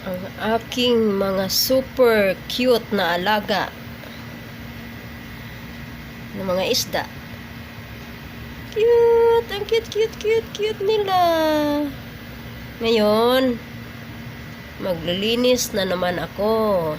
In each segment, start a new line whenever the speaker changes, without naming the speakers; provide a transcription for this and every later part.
Ang aking mga super cute na alaga ng mga isda. Cute! Ang cute nila. Ngayon, maglilinis na naman ako.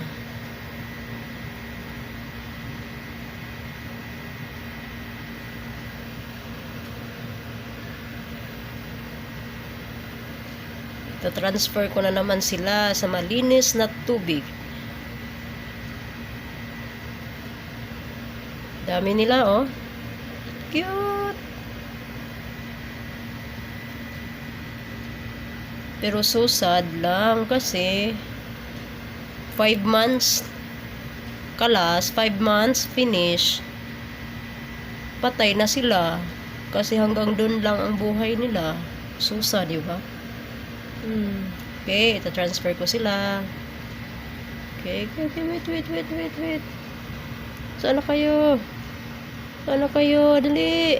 Transfer ko na naman sila sa malinis na tubig. Dami nila, oh. Cute! Pero so sad lang kasi 5 months kalas, 5 months finish, patay na sila. Kasi hanggang dun lang ang buhay nila. Susa, di ba? Okay, ita-transfer ko sila. Okay, wait. Saan na kayo? Dali.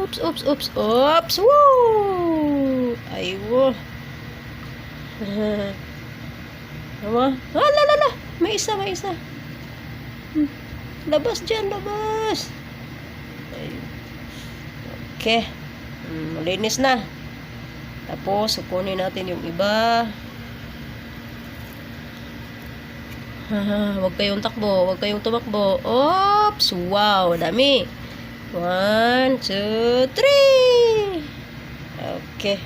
Oops. Woo! Aywo. Tama? La. May isa. Labas dyan. Okay. Malinis na. Tapos, sukunin natin yung iba. Huwag kayong tumakbo. Oops! Wow! Dami. 1, 2, 3! Okay.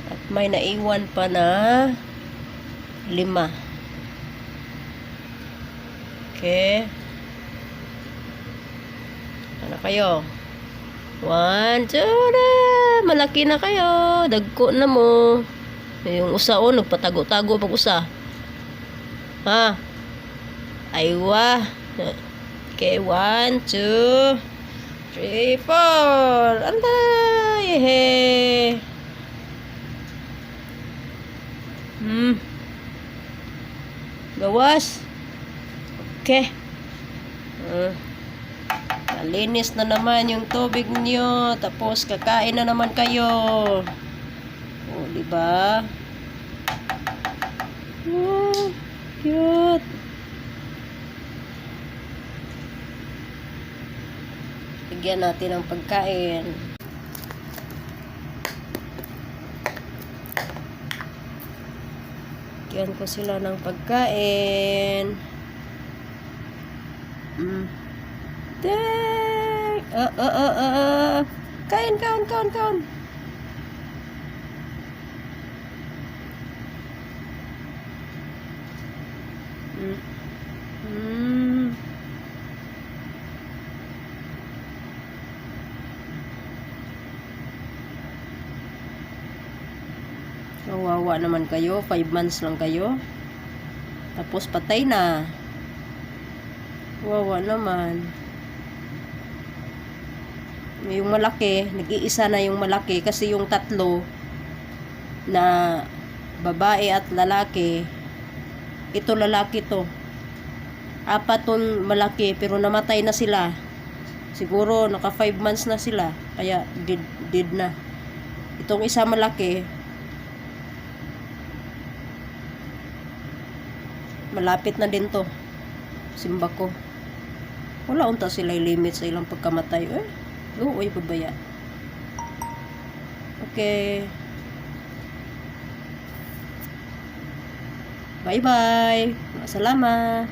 At may naiwan pa na 5. Okay. Ano kayo? 1, 2 na. Malaki na kayo. Dagko na mo. Yung usa o, nagpatago-tago pag usa. Ha? Aywa. Okay, 1, 2, 3, 4. Anday. Yehe. Gawas. Okay. Malinis na naman yung tubig niyo. Tapos kakain na naman kayo. Oh, diba? Oh, cute. Bigyan natin ng pagkain. Bigyan ko sila ng pagkain. Dang! Kain. Kawawa naman kayo. 5 months lang kayo. Tapos patay na. Kawawa naman. Yung malaki, nag-iisa na yung malaki kasi yung tatlo na babae at lalaki, ito lalaki to. 4 tong malaki pero namatay na sila. Siguro naka 5 months na sila kaya dead na. Itong isa malaki, malapit na din to. Simba ko. Wala unta sila limit sa ilang pagkamatay. Uy, babaya. Okay. Bye-bye. Salamat.